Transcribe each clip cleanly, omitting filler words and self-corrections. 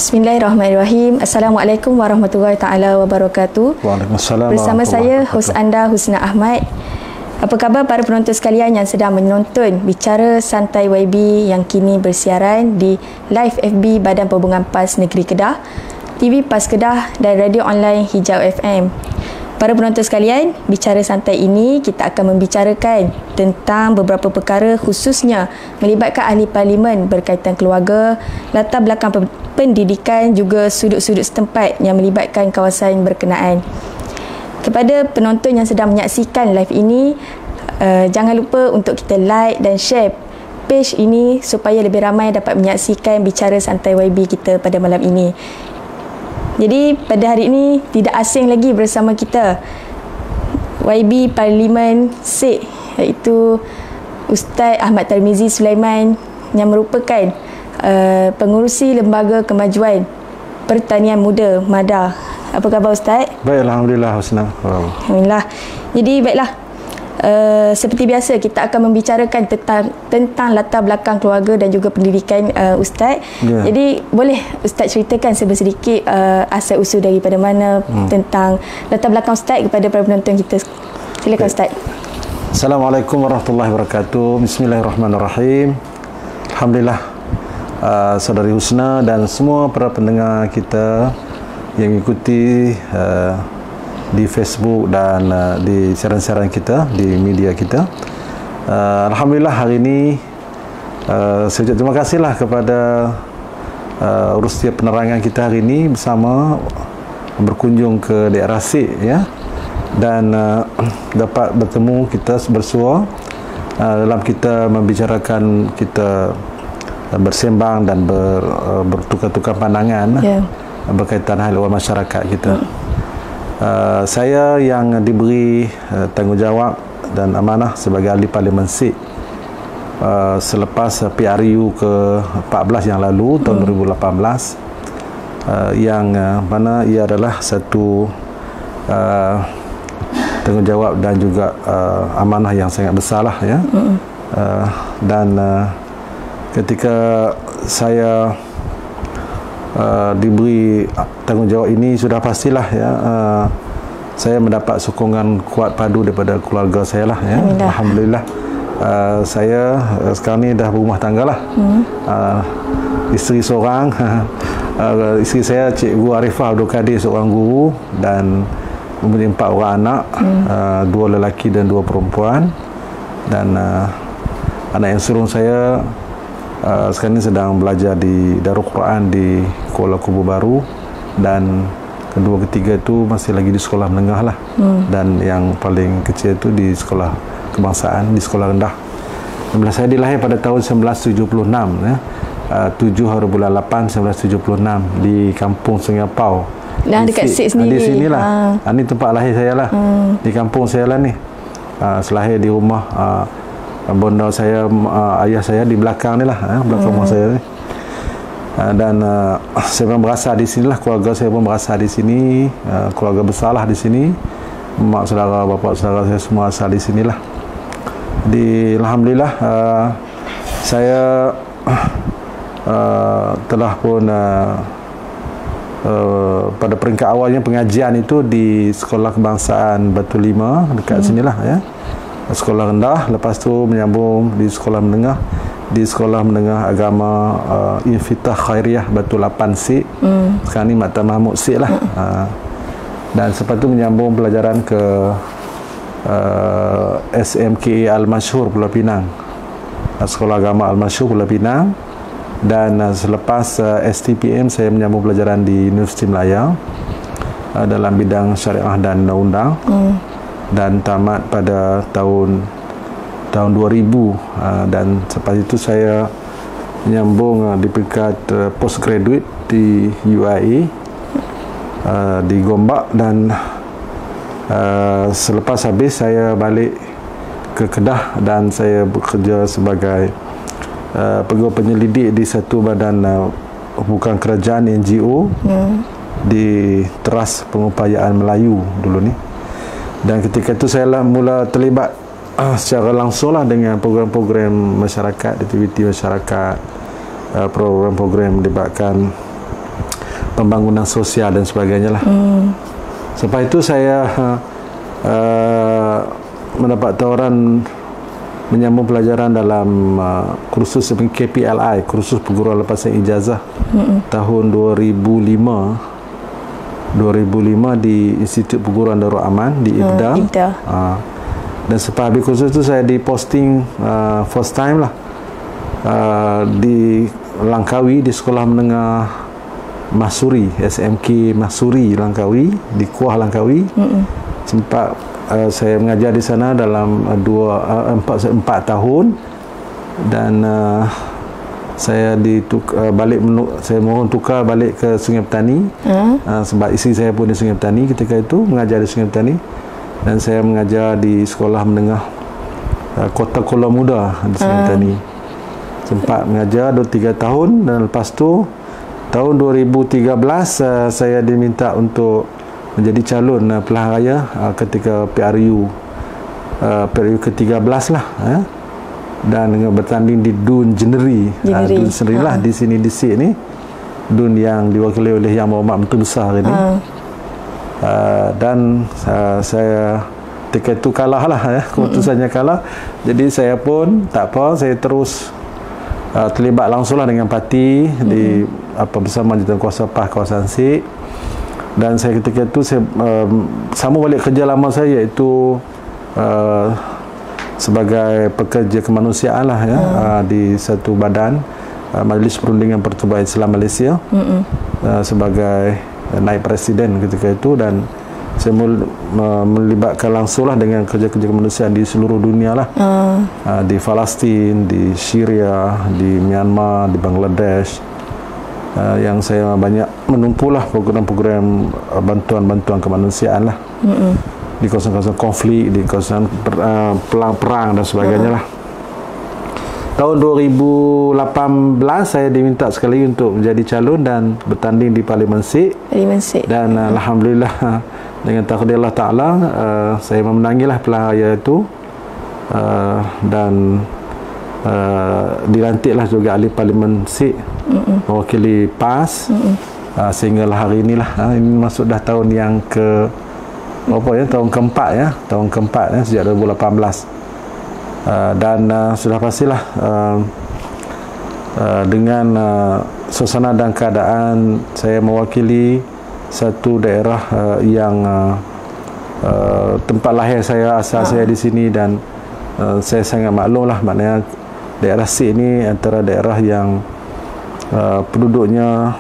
Bismillahirrahmanirrahim. Assalamualaikum warahmatullahi taala wabarakatuh. Waalaikumsalam. Bersama saya hos anda Husna Ahmad. Apa khabar para penonton sekalian yang sedang menonton Bicara Santai YB yang kini bersiaran di live FB Badan Perhubungan PAS Negeri Kedah, TV PAS Kedah dan radio online Hijau FM. Para penonton sekalian, Bicara Santai ini kita akan membicarakan tentang beberapa perkara khususnya melibatkan ahli parlimen berkaitan keluarga, latar belakang pendidikan juga sudut-sudut setempat yang melibatkan kawasan berkenaan. Kepada penonton yang sedang menyaksikan live ini, jangan lupa untuk kita like dan share page ini supaya lebih ramai dapat menyaksikan Bicara Santai YB kita pada malam ini. Jadi pada hari ini tidak asing lagi bersama kita YB Parlimen SIK, iaitu Ustaz Ahmad Tarmizi Sulaiman yang merupakan pengurusi Lembaga Kemajuan Pertanian Muda MADA. Apa khabar Ustaz? Baik, Alhamdulillah Husna. Alhamdulillah. Jadi baiklah, seperti biasa kita akan membicarakan tentang latar belakang keluarga dan juga pendidikan Ustaz. Jadi boleh Ustaz ceritakan sedikit asal usul daripada mana tentang latar belakang Ustaz kepada para penonton kita. Silakan Ustaz. Assalamualaikum warahmatullahi wabarakatuh. Bismillahirrahmanirrahim. Alhamdulillah, saudari Husna dan semua para pendengar kita yang ikuti di Facebook dan di siaran-siaran kita, di media kita. Alhamdulillah hari ini saya ucap terima kasihlah kepada urusia penerangan kita hari ini bersama berkunjung ke daerah SIK ya, dan dapat bertemu kita bersua dalam kita membicarakan, kita bersembang dan bertukar-tukar pandangan berkaitan hal awal masyarakat kita. Saya yang diberi tanggungjawab dan amanah sebagai ahli parlimen SIK selepas PRU ke-14 yang lalu tahun 2018, yang mana ia adalah satu tanggungjawab dan juga amanah yang sangat besar lah ya. Dan ketika saya diberi tanggungjawab ini, sudah pastilah ya saya mendapat sokongan kuat padu daripada keluarga saya lah ya. Alhamdulillah, saya sekarang ni dah berumah tangga lah. Isteri seorang, isteri saya Cikgu Arifah Abdul Kadir, seorang guru, dan mempunyai 4 orang anak, 2 lelaki dan 2 perempuan. Dan anak yang sulung saya sekarang ini sedang belajar di Darul Quran di Kuala Kubu Baru, dan kedua ketiga itu masih lagi di sekolah menengah lah. Dan yang paling kecil itu di sekolah kebangsaan, di sekolah rendah. Saya dilahir pada tahun 1976 ya, 7 hari bulan 8 1976 di kampung Sungai Pau. Nah, dekat SIK sendiri. Di sinilah. Ini tempat lahir saya lah. Di kampung saya lah ni. Selahir di rumah bonda saya, ayah saya di belakang ni lah, belakang rumah saya ni. Dan saya pun berasal di sini lah, keluarga saya pun berasal di sini, keluarga besar lah di sini, mak saudara, bapa saudara saya semua asal di sini lah. Alhamdulillah, saya telah pun pada peringkat awalnya pengajian itu di Sekolah Kebangsaan Batu Lima dekat sinilah ya, sekolah rendah. Lepas tu menyambung di sekolah menengah, di Sekolah Menengah Agama Infitah Khairiyah Batu 8 SIK. Sekarang ni Maktab Mahmud SIK lah. Dan selepas tu menyambung pelajaran ke SMKA Al-Masyhur Pulau Pinang, Sekolah Agama Al-Masyhur Pulau Pinang. Dan selepas STPM saya menyambung pelajaran di Universiti Melaya dalam bidang syariah dan undang-undang. Dan tamat pada tahun 2000, dan selepas itu saya menyambung di peringkat postgraduate di UIA di Gombak. Dan selepas habis saya balik ke Kedah dan saya bekerja sebagai pegawai penyelidik di satu badan bukan kerajaan, NGO di Teras Pengupayaan Melayu dulu ni. Dan ketika itu saya mula terlibat secara langsung lah dengan program-program masyarakat, aktiviti masyarakat, program-program melibatkan pembangunan sosial dan sebagainya lah. Selepas itu saya mendapat tawaran menyambung pelajaran dalam kursus KPLI, kursus perguruan lepasan ijazah tahun 2005 di Institut Perguruan Darul Aman di IPDA. Dan selepas habis kursus itu saya diposting first time lah di Langkawi, di Sekolah Menengah Mahsuri, SMK Mahsuri Langkawi, di Kuah Langkawi. Sempat saya mengajar di sana dalam 4 tahun, dan saya saya mohon tukar balik ke Sungai Petani sebab isteri saya pun di Sungai Petani ketika itu, mengajar di Sungai Petani, dan saya mengajar di Sekolah Menengah Kota Kuala Muda di Sungai Petani. Sempat mengajar 2-3 tahun, dan lepas tu tahun 2013 saya diminta untuk menjadi calon pilihan raya ketika PRU ke-13 lah, dan bertanding di DUN Jeneri. DUN Jeneri lah di sini di sini ni, DUN yang diwakili oleh Yang Berhormat Menteri Besar ini. Dan saya ketika itu kalah lah, keputusannya kalah. Jadi saya pun tak apa, saya terus terlibat langsung lah dengan parti di bersama Jurukuasa PAS kawasan Sik. Dan saya ketika itu saya sambung balik kerja lama saya, iaitu sebagai pekerja kemanusiaan lah di satu badan, Majlis Perundingan Pertubuhan Islam Malaysia, sebagai naib presiden ketika itu. Dan saya melibatkan langsung lah dengan kerja-kerja kemanusiaan di seluruh dunia lah, di Palestin, di Syria, di Myanmar, di Bangladesh. Yang saya banyak menumpulah program-program bantuan-bantuan kemanusiaan lah, di kawasan-kawasan konflik, di kawasan perang dan sebagainya lah. Tahun 2018 saya diminta sekali untuk menjadi calon dan bertanding di Parlimen Sik. Dan alhamdulillah dengan takdir Allah Ta'ala saya memenangilah pilihan raya itu, dan dilantiklah juga ahli Parlimen Sik mewakili PAS, sehinggalah hari inilah, ini masuk dah tahun yang ke tahun keempat sejak 2018. Dan sudah pastilah dengan suasana dan keadaan saya mewakili satu daerah yang tempat lahir saya, asal saya di sini, dan saya sangat maklum lah, maknanya daerah Sik ini antara daerah yang penduduknya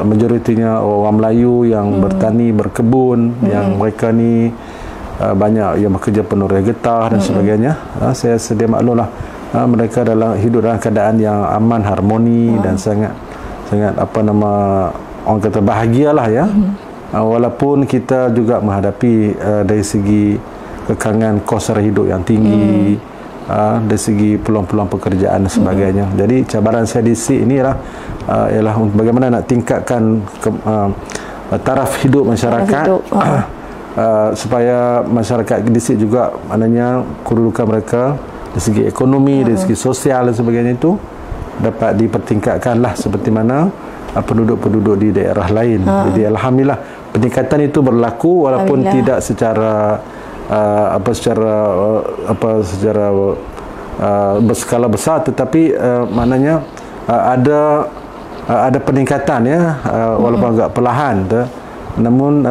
majoritinya orang Melayu yang bertani, berkebun, yang mereka ni banyak yang bekerja penurai getah dan sebagainya. Saya sedia maklum lah, mereka hidup dalam keadaan yang aman, harmoni, dan sangat orang kata bahagialah ya. Walaupun kita juga menghadapi dari segi kekangan kos sara hidup yang tinggi, dari segi peluang-peluang pekerjaan dan sebagainya. Jadi cabaran saya di Sik ini ialah bagaimana nak tingkatkan taraf hidup masyarakat, supaya masyarakat di Sik juga, maknanya kedudukan mereka dari segi ekonomi, dari segi sosial dan sebagainya itu dapat dipertingkatkan lah, seperti mana penduduk-penduduk di daerah lain. Jadi alhamdulillah peningkatan itu berlaku, walaupun tidak secara secara berskala besar, tetapi maknanya ada peningkatan ya, walaupun agak perlahan, namun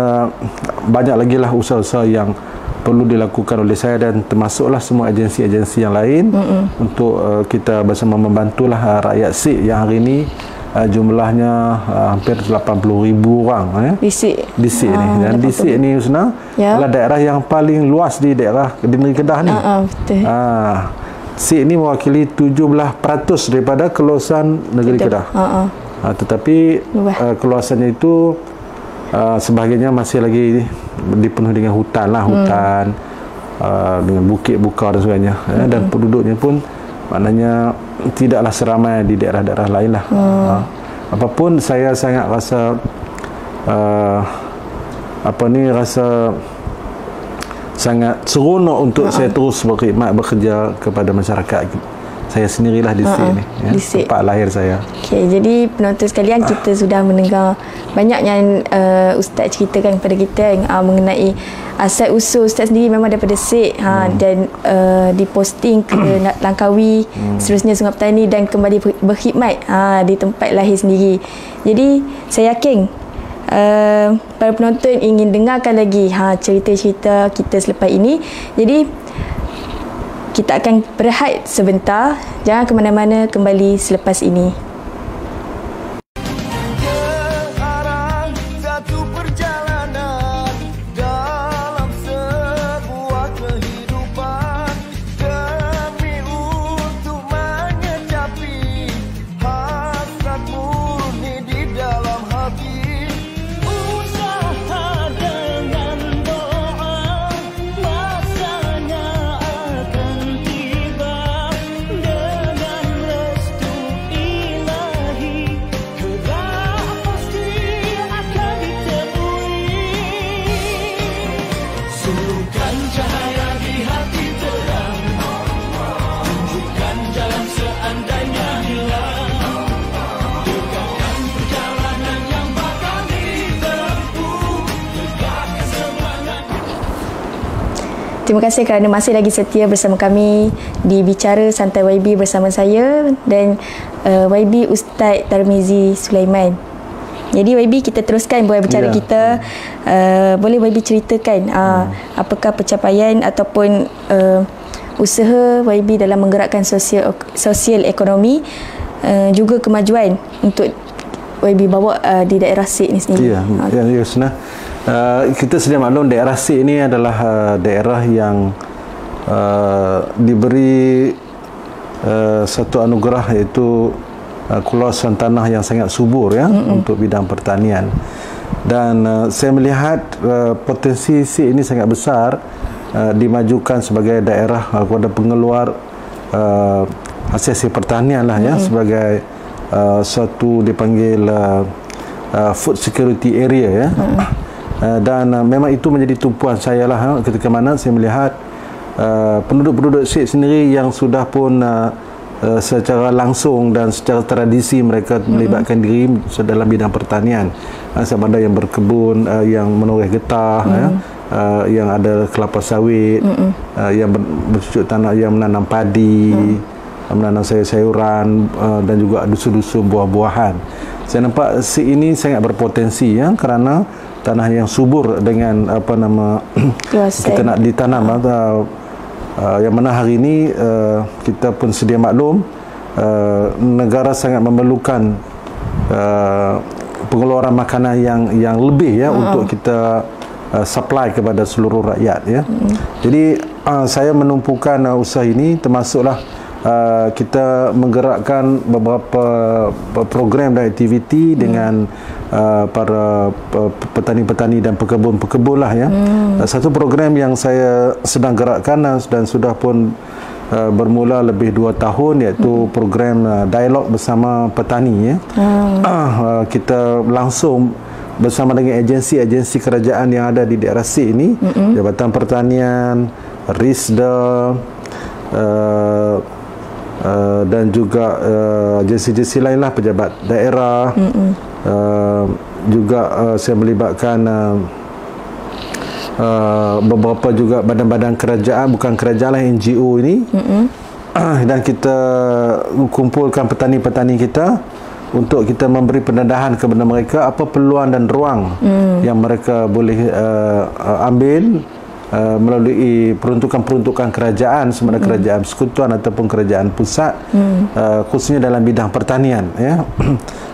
banyak lagi lah usaha-usaha yang perlu dilakukan oleh saya dan termasuklah semua agensi-agensi yang lain untuk kita bersama membantulah rakyat Sik yang hari ini jumlahnya hampir 80,000 orang di Sik ni. Dan di Sik ni Husna adalah daerah yang paling luas di daerah di negeri Kedah ni. Sik ni mewakili 17% daripada keluasan negeri Kedah. Tetapi keluasannya itu sebahagiannya masih lagi dipenuhi dengan hutan lah, hutan dengan bukit buka dan sebagainya, dan penduduknya pun maknanya tidaklah seramai di daerah-daerah lain lah. Apapun saya sangat rasa rasa sangat seronok untuk saya terus berkhidmat, bekerja kepada masyarakat saya sendirilah di SIG ni, ya, di SIG. tempat lahir saya. Okey, jadi penonton sekalian, kita sudah mendengar banyak yang Ustaz ceritakan kepada kita mengenai asal usul Ustaz sendiri memang daripada SIG dan diposting ke Langkawi, seterusnya Sungai Petani dan kembali berkhidmat di tempat lahir sendiri. Jadi saya yakin para penonton ingin dengarkan lagi cerita-cerita kita selepas ini. Jadi kita akan berehat sebentar. Jangan ke mana-mana, kembali selepas ini. Terima kasih kerana masih lagi setia bersama kami di Bicara Santai YB bersama saya dan YB Ustaz Tarmizi Sulaiman. Jadi YB, kita teruskan buat bicara kita. Boleh YB ceritakan apakah pencapaian ataupun usaha YB dalam menggerakkan sosial ekonomi, juga kemajuan untuk YB bawa di daerah SIG ni sendiri. Ya, Yusna. Kita sedia maklum daerah SIG ini adalah daerah yang diberi satu anugerah, iaitu kawasan tanah yang sangat subur untuk bidang pertanian. Dan saya melihat potensi SIG ini sangat besar dimajukan sebagai daerah kepada pengeluar hasil pertanian lah, sebagai suatu dipanggil food security area, dan memang itu menjadi tumpuan saya lah ketika mana saya melihat penduduk-penduduk SIG sendiri yang sudah pun secara langsung dan secara tradisi mereka melibatkan diri dalam bidang pertanian, sama ada yang berkebun, yang menoreh getah, yang ada kelapa sawit, yang bercucuk tanah, yang menanam padi, menanam sayur-sayuran, dan juga dusun-dusun buah-buahan. Saya nampak SIG ini sangat berpotensi kerana tanah yang subur dengan kita nak ditanam, yang mana hari ini kita pun sedia maklum negara sangat memerlukan pengeluaran makanan yang lebih untuk kita supply kepada seluruh rakyat. Jadi saya menumpukan usaha ini, termasuklah kita menggerakkan beberapa program dan aktiviti dengan para petani-petani dan pekebun-pekebun lah. Satu program yang saya sedang gerakkan dan sudah pun bermula lebih 2 tahun, iaitu program dialog bersama petani. Kita langsung bersama dengan agensi-agensi kerajaan yang ada di daerah SIG ini, Jabatan Pertanian, RISDA, dan juga agensi-agensi lainlah, pejabat daerah, juga saya melibatkan beberapa juga badan-badan kerajaan, bukan kerajaan lah, NGO ini, dan kita kumpulkan petani-petani kita untuk kita memberi pendedahan kepada mereka apa peluang dan ruang yang mereka boleh ambil melalui peruntukan-peruntukan kerajaan, sama ada kerajaan persekutuan ataupun kerajaan pusat, khususnya dalam bidang pertanian.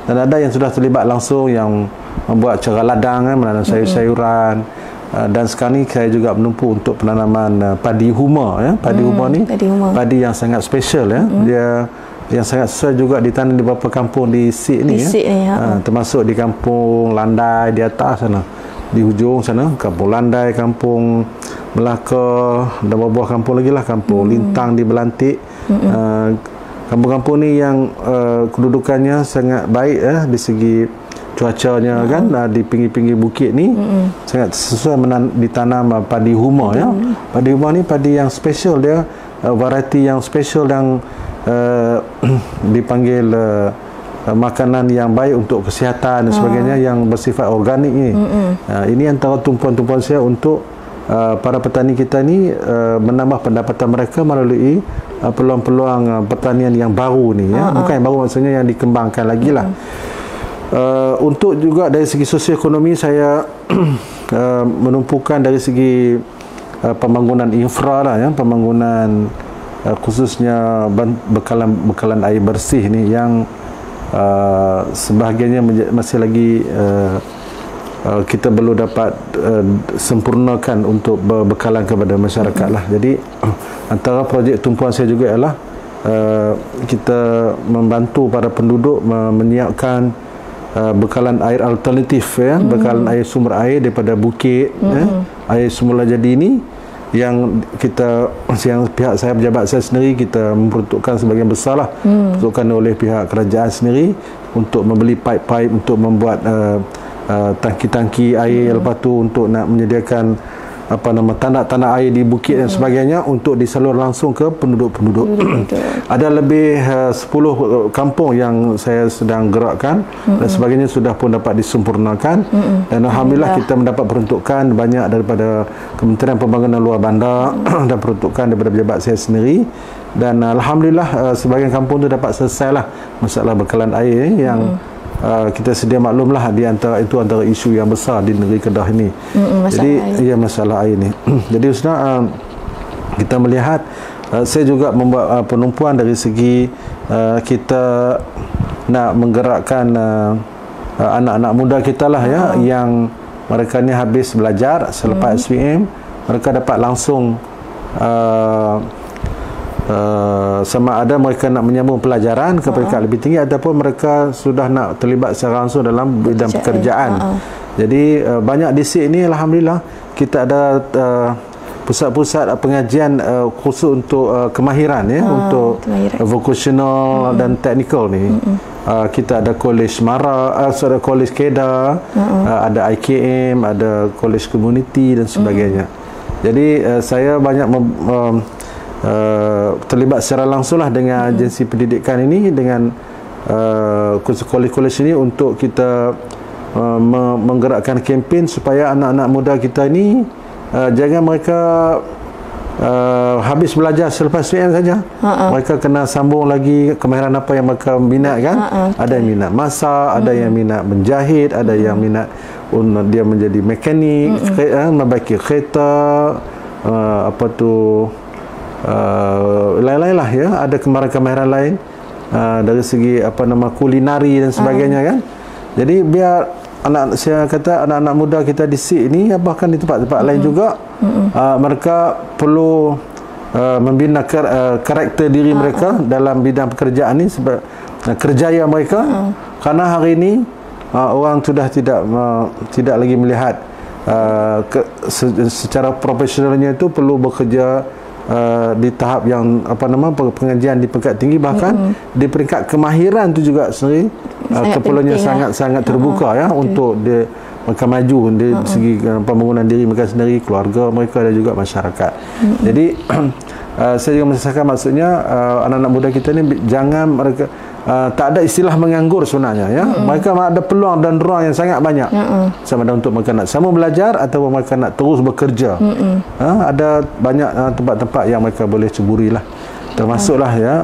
Dan ada yang sudah terlibat langsung, yang membuat cara ladang, menanam sayur-sayuran, dan sekarang ni saya juga menumpu untuk penanaman padi huma. Padi huma ni padi yang sangat special, dia yang sangat sesuai juga ditanam di beberapa kampung di SIG ni, termasuk di kampung Landai di atas sana, di hujung sana, kampung Landai, kampung Melaka, dan beberapa kampung lagi lah, kampung Lintang di Belantik. Kampung-kampung ni yang kedudukannya sangat baik di segi cuacanya, kan, di pinggir-pinggir bukit ni sangat sesuai ditanam padi huma. Padi huma ni padi yang special, dia variety yang special, yang dipanggil makanan yang baik untuk kesihatan dan sebagainya yang bersifat organik ni. Ini antara tumpuan-tumpuan saya untuk para petani kita ni menambah pendapatan mereka melalui peluang-peluang pertanian yang baru ni, ya. Bukan yang baru, maksudnya yang dikembangkan lagi lah. Untuk juga dari segi sosioekonomi saya menumpukan dari segi pembangunan infra lah, ya, pembangunan khususnya bekalan air bersih ni yang sebahagiannya masih lagi kita belum dapat sempurnakan untuk berbekalan kepada masyarakat lah. Jadi antara projek tumpuan saya juga ialah kita membantu para penduduk menyiapkan bekalan air alternatif, ya, bekalan air sumber air daripada bukit, air semula jadi ini yang pihak saya, pejabat saya sendiri, kita memperuntukkan sebagian besar lah, peruntukan oleh pihak kerajaan sendiri untuk membeli pipe-pipe untuk membuat tangki-tangki air, lepas tu untuk nak menyediakan tanah air di bukit dan sebagainya untuk disalur langsung ke penduduk-penduduk. Ada lebih 10 kampung yang saya sedang gerakkan dan sebagainya sudah pun dapat disempurnakan, dan alhamdulillah kita mendapat peruntukan banyak daripada Kementerian Pembangunan Luar Bandar dan peruntukan daripada pejabat saya sendiri, dan alhamdulillah sebahagian kampung tu dapat selesailah masalah bekalan air yang kita sedia maklumlah di antara isu yang besar di negeri Kedah ini. Jadi masalah air ni. Jadi Ustaz, kita melihat saya juga membuat penumpuan dari segi kita nak menggerakkan anak-anak muda kita lah, ya, yang mereka ni habis belajar selepas SPM, mereka dapat langsung sama ada mereka nak menyambung pelajaran ke peringkat lebih tinggi ataupun mereka sudah nak terlibat secara langsung dalam bidang pekerjaan. Jadi banyak di sini alhamdulillah kita ada pusat-pusat pengajian khusus untuk kemahiran, ya, untuk vocational dan teknikal ni. Kita ada Kolej Mara, Kolej Kedah, ada IKM, ada Kolej Community dan sebagainya. Jadi saya banyak terlibat secara langsung lah dengan agensi pendidikan ini, dengan kolej-kolej ini untuk kita menggerakkan kempen supaya anak-anak muda kita ini jangan mereka habis belajar selepas SPM saja. Mereka kena sambung lagi kemahiran apa yang mereka minat, kan. Ada yang minat masak, ada yang minat menjahit, ada yang minat dia menjadi mekanik, membaiki kereta, lain-lain lah, ya. Ada kemahiran lain dari segi kulinari dan sebagainya, kan. Jadi biar anak-anak muda kita di sini, bahkan di tempat-tempat lain juga, mereka perlu membina karakter diri mereka dalam bidang pekerjaan ni, sebab kerjaya mereka, kerana hari ini orang sudah tidak lagi melihat secara profesionalnya itu perlu bekerja di tahap yang pengajian di peringkat tinggi, bahkan di peringkat kemahiran tu juga sendiri keperluannya sangat terbuka, ya, untuk mereka maju dari segi pembangunan diri mereka sendiri, keluarga mereka dan juga masyarakat. Jadi saya juga merasakan, maksudnya anak-anak muda kita ni jangan mereka tak ada istilah menganggur sebenarnya, ya. Mereka ada peluang dan ruang yang sangat banyak, sama ada untuk mereka nak sama belajar atau mereka nak terus bekerja. Ada banyak tempat-tempat yang mereka boleh ceburi lah, termasuklah, ya,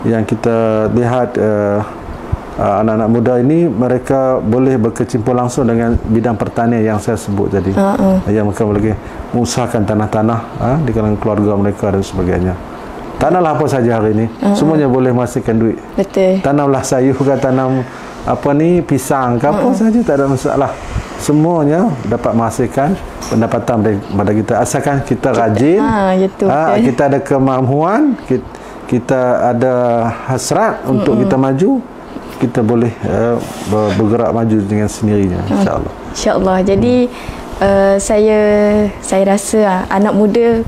yang kita lihat anak-anak muda ini mereka boleh berkecimpung langsung dengan bidang pertanian yang saya sebut tadi, yang mereka boleh mengusahakan tanah-tanah di kalangan keluarga mereka dan sebagainya. Tanamlah apa saja hari ini, semuanya boleh menghasilkan duit. Betul. Tanamlah sayur ke, tanam pisang ke, apa saja, tak ada masalah. Semuanya dapat menghasilkan pendapatan daripada kita, asalkan kita rajin, kita ada kemampuan, kita ada hasrat untuk kita maju, kita boleh bergerak maju dengan sendirinya, insya-Allah. Insya-Allah. Jadi saya rasa anak muda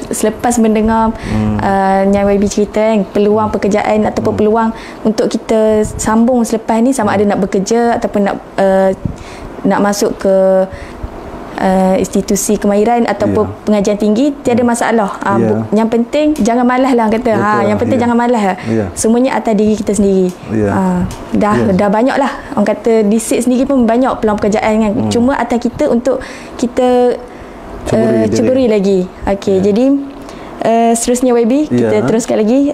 selepas mendengar Nyai YB cerita, peluang pekerjaan ataupun peluang untuk kita sambung selepas ni, sama ada nak bekerja ataupun nak masuk ke institusi kemahiran ataupun pengajian tinggi, tiada masalah. Yang penting jangan malas lah kata. Yang penting jangan malas lah. Semuanya atas diri kita sendiri. Dah banyak lah orang kata di SIG sendiri pun banyak peluang pekerjaan kan. Cuma atas kita untuk kita ceburi lagi. Jadi seterusnya YB kita teruskan lagi.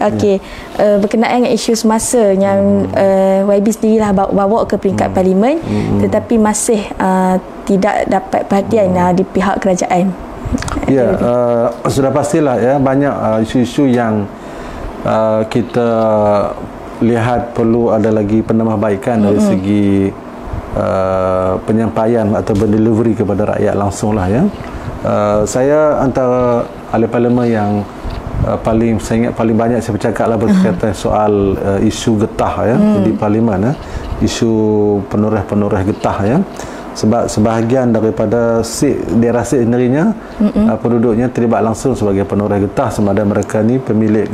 Berkenaan dengan isu semasa yang YB sendirilah bawa ke peringkat parlimen, tetapi masih tidak dapat perhatian di pihak kerajaan. Sudah pastilah banyak isu-isu yang kita lihat perlu ada lagi penambahbaikan dari segi penyampaian atau delivery kepada rakyat langsung lah saya antara ahli parlimen yang saya ingat paling banyak saya bercakap lah berkaitan soal isu getah di parlimen, isu penoreh-penoreh getah sebab sebahagian daripada daerah SIG sendirinya penduduknya terlibat langsung sebagai penoreh getah, sama ada mereka ni pemilik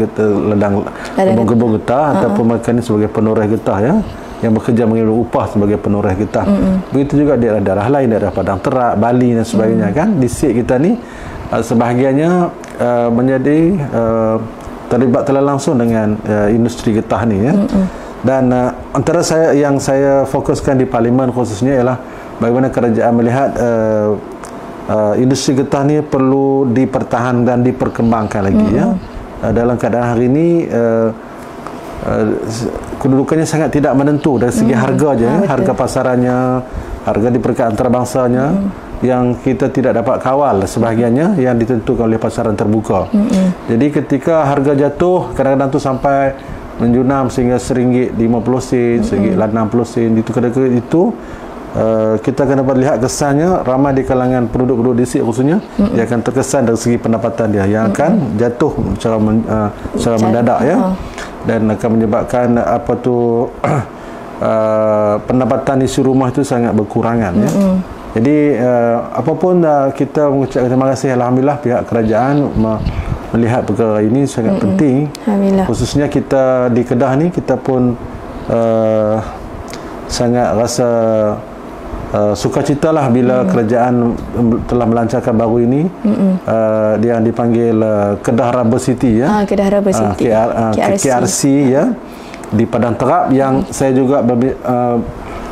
kebun getah ataupun mereka ni sebagai penoreh getah yang bekerja mengambil upah sebagai penoreh getah. Begitu juga daerah-daerah lain, daerah Padang Terak, Bali dan sebagainya kan. Di SIG kita ni sebahagiannya menjadi terlibat langsung dengan industri getah ni dan antara yang saya fokuskan di parlimen khususnya ialah bagaimana kerajaan melihat industri getah ni perlu dipertahankan dan diperkembangkan lagi dalam keadaan hari ini kedudukannya sangat tidak menentu dari segi harga harga pasarannya, harga di peringkat antarabangsanya yang kita tidak dapat kawal, sebahagiannya yang ditentukan oleh pasaran terbuka. Jadi ketika harga jatuh kadang-kadang tu sampai menjunam sehingga RM1.50, RM1.60 itu kadang-kadang itu kita akan dapat lihat kesannya ramai di kalangan penduduk-penduduk di SIG khususnya dia akan terkesan dari segi pendapatan dia yang akan jatuh secara mendadak dan akan menyebabkan pendapatan isi rumah itu sangat berkurangan Jadi apapun kita mengucapkan terima kasih alhamdulillah pihak kerajaan melihat perkara ini sangat penting. Khususnya kita di Kedah ni kita pun sangat rasa sukacitalah bila kerajaan telah melancarkan baru ini dia yang dipanggil Kedah Rubber City Kedah Rubber City KRC di Padang Terap yang saya juga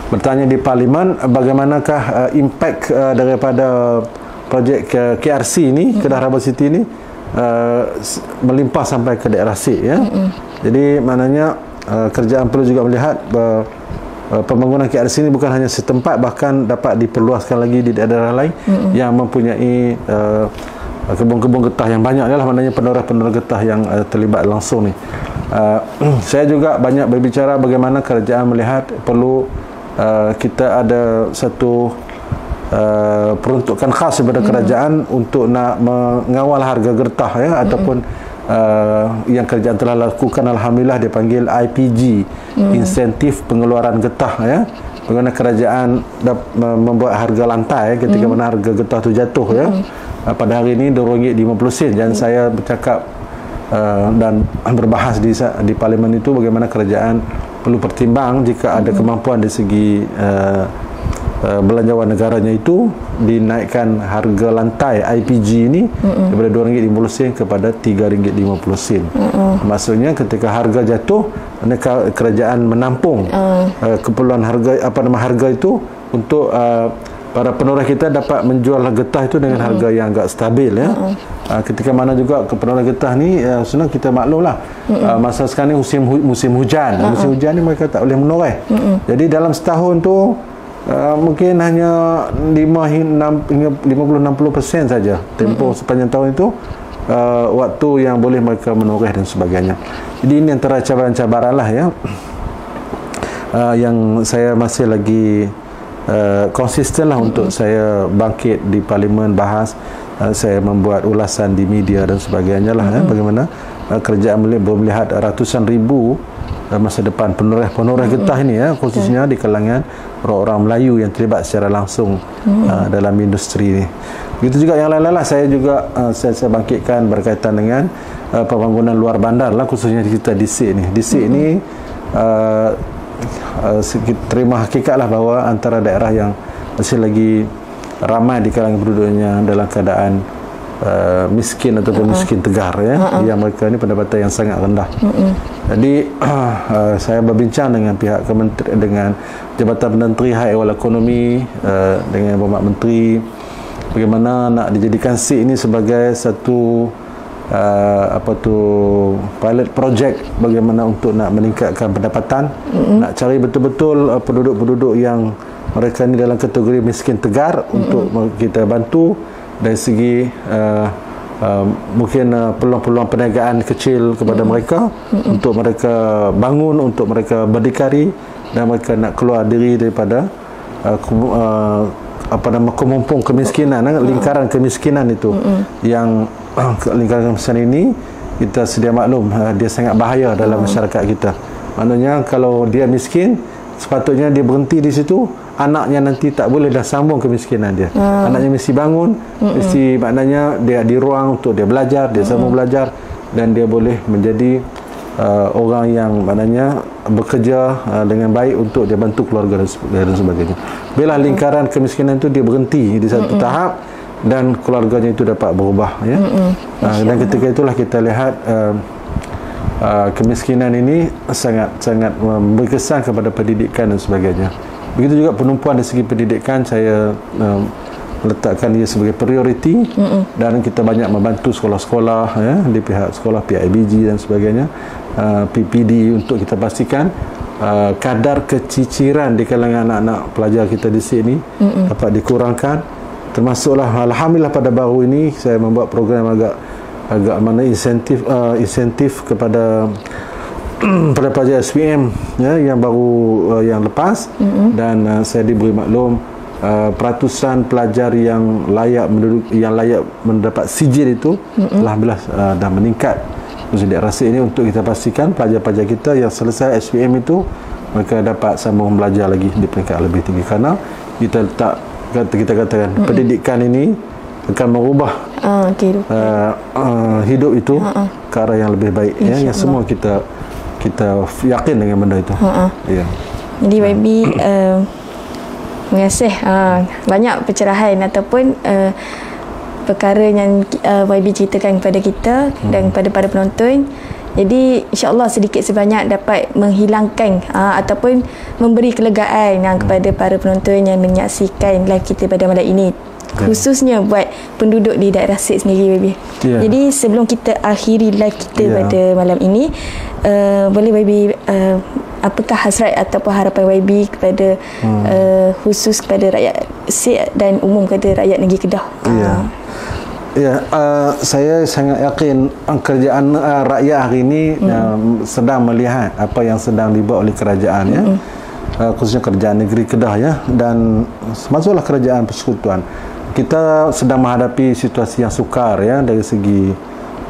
bertanya di parlimen bagaimanakah impak daripada projek KRC ini Kedah Rubber City ini melimpah sampai ke daerah SIG jadi maknanya kerajaan perlu juga melihat pembangunan KRC ini bukan hanya setempat, bahkan dapat diperluaskan lagi di daerah lain yang mempunyai kebun-kebun getah yang banyak adalah maknanya penoreh-penoreh getah yang terlibat langsung ni. Saya juga banyak berbicara bagaimana kerajaan melihat perlu kita ada satu peruntukan khas daripada kerajaan untuk nak mengawal harga getah ataupun yang kerajaan telah lakukan alhamdulillah dia panggil IPG insentif pengeluaran getah bagaimana kerajaan membuat harga lantai ketika mana harga getah tu jatuh pada hari ini RM2.50 dan saya bercakap dan berbahas di parlimen itu bagaimana kerajaan perlu pertimbang jika ada kemampuan dari segi belanjawan negaranya itu dinaikkan harga lantai IPG ini daripada RM2.50 kepada RM3.50. Maksudnya ketika harga jatuh kerajaan menampung keperluan harga itu untuk para penoreh kita dapat menjual getah itu dengan harga yang agak stabil ketika mana juga penoreh getah ni sebenarnya kita maklumlah masa sekarang ni musim hujan musim hujan ni mereka tak boleh menoreh jadi dalam setahun tu mungkin hanya 50-60% saja tempoh sepanjang tahun itu waktu yang boleh mereka menoreh dan sebagainya. Jadi ini antara cabaran-cabaran lah yang saya masih lagi konsisten lah untuk saya bangkit di parlimen bahas saya membuat ulasan di media dan sebagainya lah bagaimana kerajaan melihat ratusan ribu masa depan penoreh getah ini khususnya di kalangan orang-orang Melayu yang terlibat secara langsung dalam industri ini. Begitu juga yang lain-lain lah saya juga saya bangkitkan berkaitan dengan pembangunan luar bandar lah khususnya kita di SIG ni. Di SIG ni terima hakikat lah bahawa antara daerah yang masih lagi ramai di kalangan penduduknya dalam keadaan miskin ataupun miskin tegar, ya, yang mereka ni pendapatan yang sangat rendah. Jadi saya berbincang dengan pihak kementerian, dengan Jabatan Menteri High Ehwal Ekonomi, dengan Berhormat Menteri, bagaimana nak dijadikan SIG ini sebagai satu pilot project, bagaimana untuk nak meningkatkan pendapatan, nak cari betul-betul penduduk-penduduk yang mereka ni dalam kategori miskin tegar untuk kita bantu dari segi mungkin peluang-peluang perniagaan kecil kepada mereka, untuk mereka bangun, untuk mereka berdikari, dan mereka nak keluar diri daripada kemumpung kemiskinan, lingkaran kemiskinan itu. Yang lingkaran kemiskinan ini kita sedia maklum, dia sangat bahaya dalam masyarakat kita. Maknanya kalau dia miskin, sepatutnya dia berhenti di situ, anaknya nanti tak boleh dah sambung kemiskinan dia. Anaknya mesti bangun, mesti maknanya dia di ruang untuk dia belajar, dia sambung belajar, dan dia boleh menjadi orang yang maknanya bekerja dengan baik untuk dia bantu keluarga dan sebagainya. Bila lingkaran kemiskinan itu dia berhenti di satu tahap, dan keluarganya itu dapat berubah, ya. Dan ketika itulah kita lihat kemiskinan ini sangat memberi kesan kepada pendidikan dan sebagainya. Begitu juga penumpuan dari segi pendidikan, saya meletakkan dia sebagai prioriti, dan kita banyak membantu sekolah-sekolah, ya, di pihak sekolah PIBG dan sebagainya, PPD, untuk kita pastikan kadar keciciran di kalangan anak-anak pelajar kita di sini dapat dikurangkan. Termasuklah alhamdulillah pada baru ini saya membuat program agak mana insentif kepada pelajar SPM, ya, yang baru yang lepas, dan saya diberi maklum peratusan pelajar yang layak mendapat sijil itu alhamdulillah dah meningkat. Jadi rasa ini untuk kita pastikan pelajar-pelajar kita yang selesai SPM itu mereka dapat sambung belajar lagi di peringkat lebih tinggi, kerana kita katakan pendidikan ini akan merubah hidup itu ke arah yang lebih baik, ya, yang semua kita yakin dengan benda itu. Ya. Jadi YB terima kasih, banyak pencerahan ataupun perkara yang YB ceritakan kepada kita dan kepada para penonton. Jadi insya-Allah sedikit sebanyak dapat menghilangkan ataupun memberi kelegaan kepada para penonton yang menyaksikan live kita pada malam ini, khususnya buat penduduk di daerah SIG sendiri, YB. Jadi sebelum kita akhiri live kita pada malam ini, boleh YB apakah hasrat ataupun harapan YB kepada khusus kepada rakyat SIG dan umum kepada rakyat negeri Kedah? Saya sangat yakin kerajaan rakyat hari ini sedang melihat apa yang sedang dibuat oleh kerajaan, ya, khususnya kerajaan negeri Kedah, ya, dan masuklah kerajaan persekutuan. Kita sedang menghadapi situasi yang sukar, ya, dari segi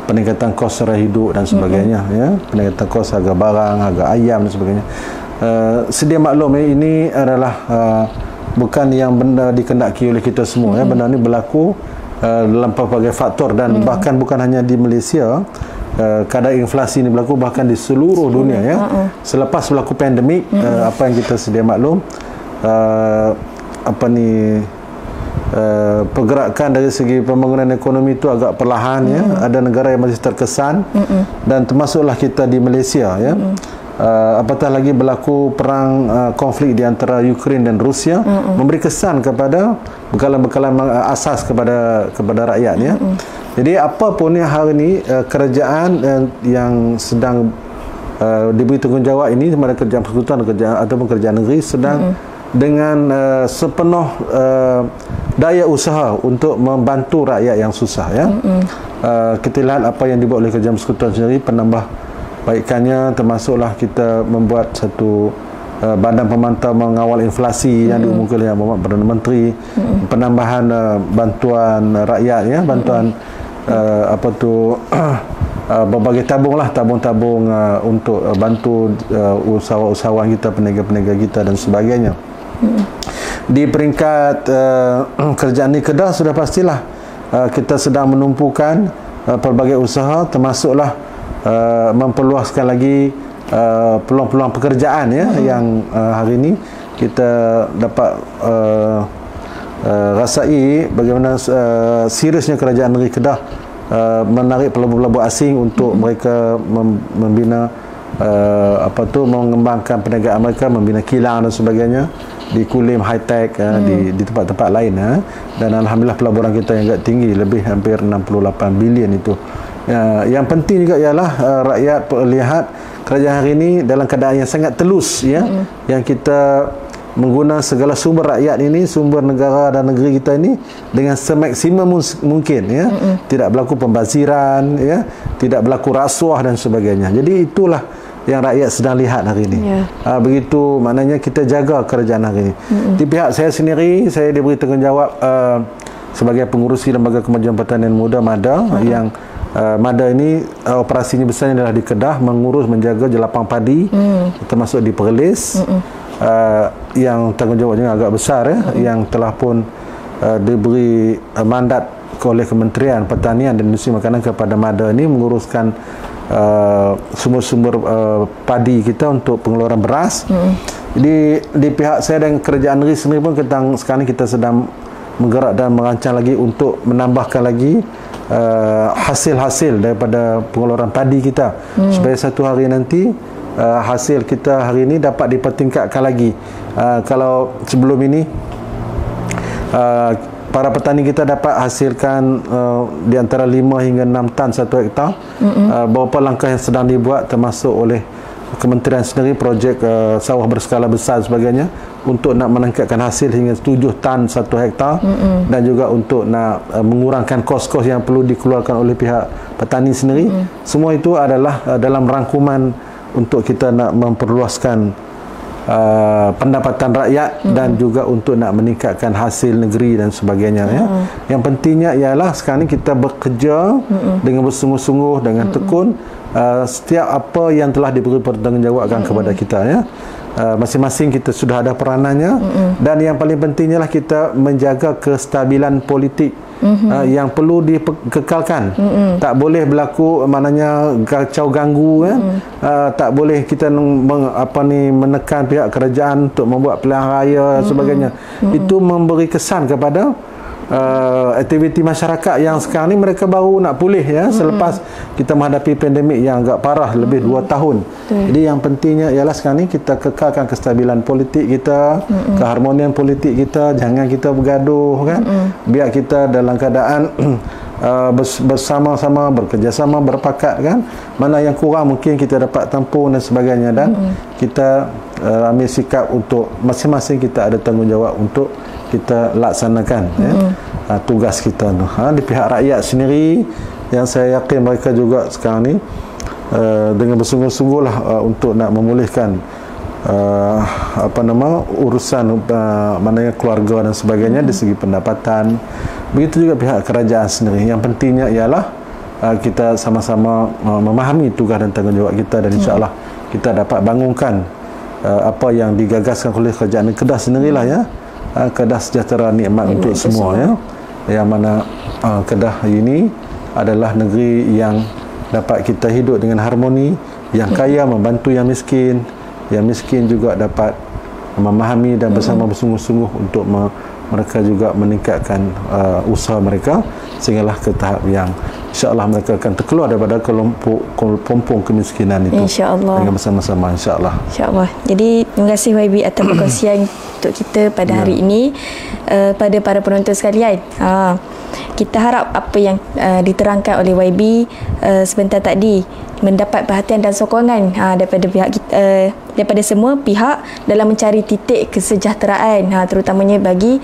peningkatan kos sara hidup dan sebagainya, ya, peningkatan kos harga barang, harga ayam dan sebagainya. Sedia maklum, ini adalah bukan yang benda dikendaki oleh kita semua, ya. Benda ini berlaku dalam pelbagai faktor, dan bahkan bukan hanya di Malaysia. Kadar inflasi ini berlaku bahkan di seluruh dunia, ya. Selepas berlaku pandemik, apa yang kita sedia maklum, pergerakan dari segi pembangunan ekonomi itu agak perlahan, ya. Ada negara yang masih terkesan, dan termasuklah kita di Malaysia, ya. Apatah lagi berlaku perang konflik di antara Ukraine dan Rusia, memberi kesan kepada bekalan-bekalan asas kepada rakyat, ya. Jadi apapun yang hari ini kerajaan yang sedang diberi tanggungjawab ini, kepada kerajaan persekutuan ataupun kerajaan negeri, sedang dengan sepenuh daya usaha untuk membantu rakyat yang susah, ya. Kita lihat apa yang dibuat oleh kerajaan persekutuan sendiri, penambahbaikannya termasuklah kita membuat satu badan pemantau mengawal inflasi yang diumumkan oleh Perdana Menteri, penambahan bantuan rakyat, ya, bantuan berbagai tabung untuk bantu usahawan kita, peniaga-peniaga kita dan sebagainya. Di peringkat kerajaan di Kedah sudah pastilah kita sedang menumpukan pelbagai usaha, termasuklah memperluaskan lagi peluang-peluang pekerjaan, ya, yang hari ini kita dapat rasai bagaimana seriusnya kerajaan negeri Kedah menarik pelabur-pelabur asing untuk mereka membina mengembangkan perniagaan mereka, membina kilang dan sebagainya di Kulim, High Tech, di tempat-tempat lain, dan alhamdulillah pelaburan kita yang agak tinggi, lebih hampir 68 bilion itu. Yang penting juga ialah rakyat lihat kerajaan hari ini dalam keadaan yang sangat telus, yang kita menggunakan segala sumber rakyat ini, sumber negara dan negeri kita ini dengan semaksimum mungkin, tidak berlaku pembaziran, tidak berlaku rasuah dan sebagainya. Jadi itulah yang rakyat sedang lihat hari ini. Begitu maknanya kita jaga kerajaan hari ini. Di pihak saya sendiri, saya diberi tanggungjawab sebagai pengurusi Lembaga Kemajuan Pertanian Muda MADA, yang MADA ini operasinya besarnya adalah di Kedah, mengurus menjaga jelapang padi, termasuk di Perlis, yang tanggungjawabnya agak besar, yang telah pun diberi mandat oleh Kementerian Pertanian dan Industri Makanan kepada MADA ini menguruskan sumber-sumber padi kita untuk pengeluaran beras. Jadi di pihak saya dan kerajaan negeri sendiri pun sekarang kita sedang menggerak dan merancang lagi untuk menambahkan lagi hasil-hasil daripada pengeluaran padi kita, supaya satu hari nanti hasil kita hari ini dapat dipertingkatkan lagi. Kalau sebelum ini para petani kita dapat hasilkan di antara 5 hingga 6 tan satu hektar. Beberapa langkah yang sedang dibuat termasuk oleh Kementerian sendiri, projek sawah berskala besar sebagainya, untuk nak meningkatkan hasil hingga 7 tan satu hektar, dan juga untuk nak mengurangkan kos-kos yang perlu dikeluarkan oleh pihak petani sendiri. Semua itu adalah dalam rangkuman untuk kita nak memperluaskan pendapatan rakyat dan juga untuk nak meningkatkan hasil negeri dan sebagainya. Yang pentingnya ialah sekarang ini kita bekerja dengan bersungguh-sungguh, dengan tekun, setiap apa yang telah diberi pertanggungjawabkan kepada kita, masing-masing kita sudah ada peranannya, dan yang paling pentingnya lah kita menjaga kestabilan politik yang perlu dikekalkan. Tak boleh berlaku maknanya kacau ganggu, tak boleh kita menekan pihak kerajaan untuk membuat pilihan raya dan sebagainya. Itu memberi kesan kepada aktiviti masyarakat yang sekarang ni mereka baru nak pulih, selepas kita menghadapi pandemik yang agak parah lebih 2 tahun. Jadi yang pentingnya ialah sekarang ni kita kekalkan kestabilan politik kita, keharmonian politik kita, jangan kita bergaduh, biar kita dalam keadaan bersama-sama, bekerjasama, berpakat, mana yang kurang mungkin kita dapat tampung dan sebagainya, dan kita ambil sikap untuk masing-masing kita ada tanggungjawab untuk kita laksanakan tugas kita di pihak rakyat sendiri, yang saya yakin mereka juga sekarang ni dengan bersungguh-sungguh lah untuk nak memulihkan urusan maknanya keluarga dan sebagainya dari segi pendapatan. Begitu juga pihak kerajaan sendiri. Yang pentingnya ialah kita sama-sama memahami tugas dan tanggungjawab kita, dan insya-Allah kita dapat bangunkan apa yang digagaskan oleh kerajaan Kedah sendirilah, Kedah sejahtera nikmat untuk semua, yang mana Kedah ini adalah negeri yang dapat kita hidup dengan harmoni, yang kaya membantu yang miskin juga dapat memahami dan bersama bersungguh-sungguh untuk mereka juga meningkatkan usaha mereka, sehinggalah ke tahap yang insya-Allah mereka akan terkeluar daripada kelompok kemiskinan itu, insya-Allah, dengan bersama-sama, insya-Allah. Insya-Allah. Jadi terima kasih YB atas perkongsian untuk kita pada hari ini. Pada para penonton sekalian, kita harap apa yang diterangkan oleh YB sebentar tadi mendapat perhatian dan sokongan daripada pihak kita, daripada semua pihak dalam mencari titik kesejahteraan, terutamanya bagi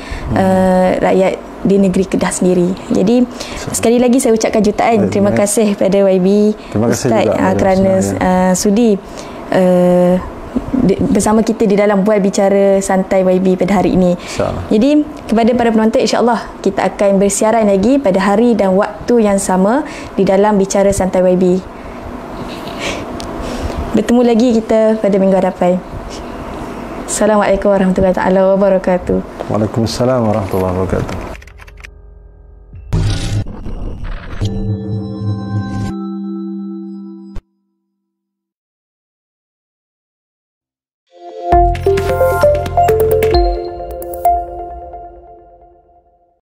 rakyat di negeri Kedah sendiri. Jadi sekali lagi saya ucapkan jutaan terima kasih pada YB Ustaz kerana sudi bersama kita di dalam bual bicara santai YB pada hari ini. Jadi kepada para penonton, insya-Allah kita akan bersiaran lagi pada hari dan waktu yang sama di dalam bicara santai YB. Bertemu lagi kita pada minggu hadapan. Assalamualaikum warahmatullahi wabarakatuh. Waalaikumsalam warahmatullahi wabarakatuh.